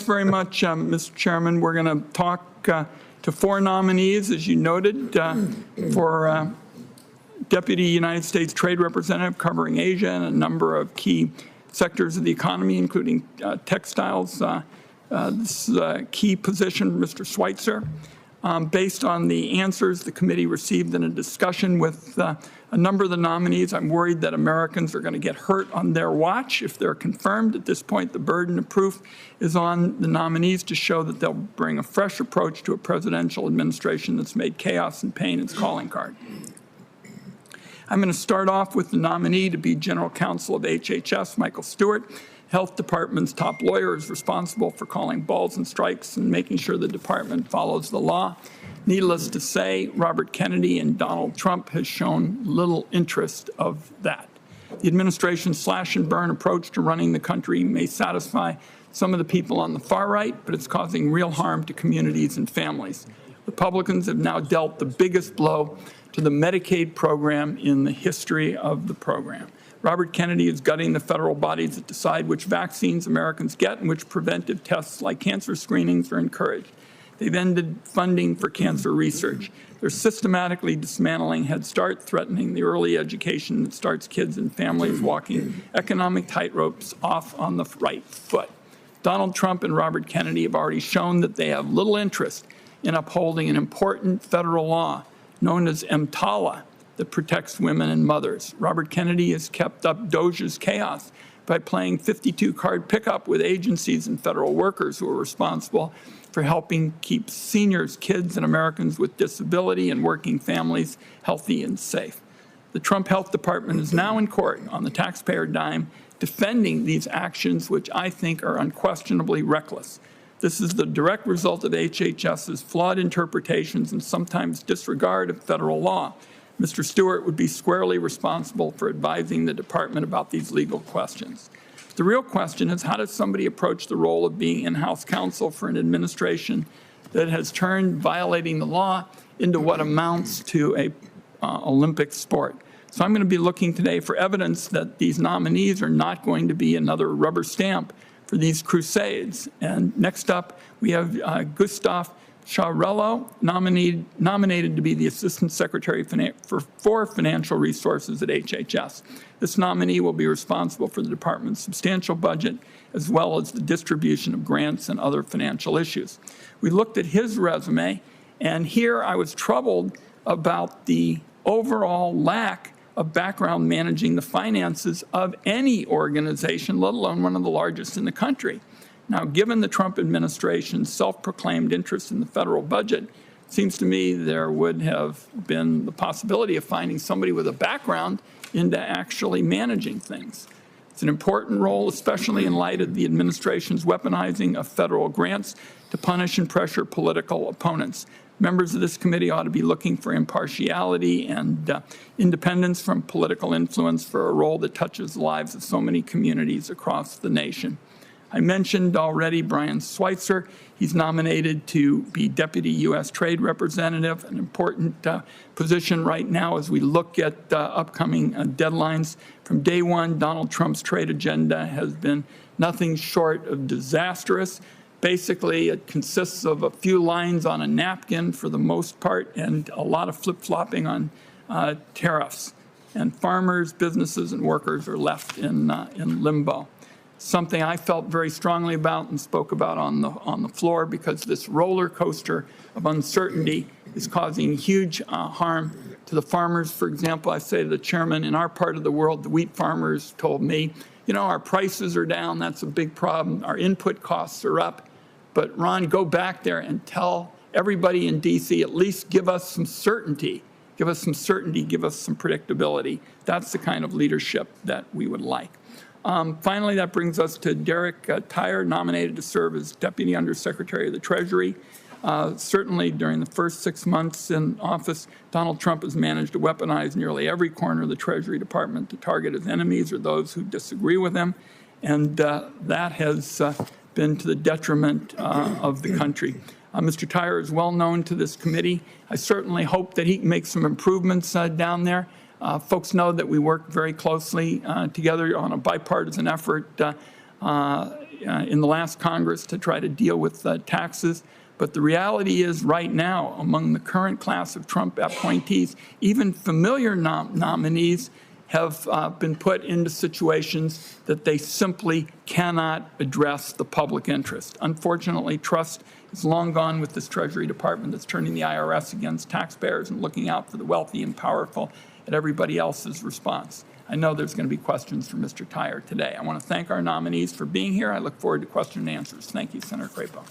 very much, Mr. Chairman. We're going to talk to 4 nominees, as you noted, for Deputy United States Trade Representative covering Asia and a number of key sectors of the economy, including textiles. This is a key position for Mr. Schweitzer. Based on the answers the committee received in a discussion with a number of the nominees, I'm worried that Americans are going to get hurt on their watch if they're confirmed. At this point, the burden of proof is on the nominees to show that they'll bring a fresh approach to a presidential administration that's made chaos and pain its calling card. I'm going to start off with the nominee to be General Counsel of HHS, Michael Stewart. Health Department's top lawyer is responsible for calling balls and strikes and making sure the department follows the law. Needless to say, Robert Kennedy and Donald Trump has shown little interest of that. The administration's slash-and-burn approach to running the country may satisfy some of the people on the far right, but it's causing real harm to communities and families. Republicans have now dealt the biggest blow to the Medicaid program in the history of the program. Robert Kennedy is gutting the federal bodies that decide which vaccines Americans get and which preventive tests like cancer screenings are encouraged. They've ended funding for cancer research. They're systematically dismantling Head Start, threatening the early education that starts kids and families walking economic tightropes off on the right foot. Donald Trump and Robert Kennedy have already shown that they have little interest in upholding an important federal law known as EMTALA that protects women and mothers. Robert Kennedy has kept up DOGE's chaos by playing 52-card pickup with agencies and federal workers who are responsible for helping keep seniors, kids, and Americans with disability and working families healthy and safe. The Trump Health Department is now in court on the taxpayer dime defending these actions, which I think are unquestionably reckless. This is the direct result of HHS's flawed interpretations and sometimes disregard of federal law. Mr. Stewart would be squarely responsible for advising the department about these legal questions. The real question is, how does somebody approach the role of being in-house counsel for an administration that has turned violating the law into what amounts to a Olympic sport? So I'm going to be looking today for evidence that these nominees are not going to be another rubber stamp for these crusades. And next up, we have Gustav Schiarello, nominated to be the Assistant Secretary for Financial Resources at HHS. This nominee will be responsible for the department's substantial budget, as well as the distribution of grants and other financial issues. We looked at his resume, and here I was troubled about the overall lack of background managing the finances of any organization, let alone one of the largest in the country. Now, given the Trump administration's self-proclaimed interest in the federal budget, it seems to me there would have been the possibility of finding somebody with a background into actually managing things. It's an important role, especially in light of the administration's weaponizing of federal grants to punish and pressure political opponents. Members of this committee ought to be looking for impartiality and independence from political influence for a role that touches the lives of so many communities across the nation. I mentioned already Brian Schweitzer. He's nominated to be Deputy U.S. Trade Representative, an important position right now as we look at upcoming deadlines. From day one, Donald Trump's trade agenda has been nothing short of disastrous. Basically, it consists of a few lines on a napkin for the most part and a lot of flip-flopping on tariffs. And farmers, businesses, and workers are left in limbo. Something I felt very strongly about and spoke about on the floor, because this roller coaster of uncertainty is causing huge harm to the farmers. For example, I say to the chairman, in our part of the world, the wheat farmers told me, you know, our prices are down, that's a big problem, our input costs are up. But Ron, go back there and tell everybody in DC, at least give us some certainty. Give us some certainty, give us some predictability. That's the kind of leadership that we would like. Finally, that brings us to Derek Tyler, nominated to serve as Deputy Undersecretary of the Treasury. Certainly during the first 6 months in office, Donald Trump has managed to weaponize nearly every corner of the Treasury Department to target his enemies or those who disagree with him. And that has been to the detriment of the country. Mr. Tyler is well known to this committee. I certainly hope that he can make some improvements down there. Folks know that we work very closely together on a bipartisan effort in the last Congress to try to deal with taxes. But the reality is right now, among the current class of Trump appointees, even familiar nominees have been put into situations that they simply cannot address the public interest. Unfortunately, trust is long gone with this Treasury Department that's turning the IRS against taxpayers and looking out for the wealthy and powerful at everybody else's response. I know there's going to be questions for Mr. Tyre today. I want to thank our nominees for being here. I look forward to question and answers. Thank you, Senator Crapo.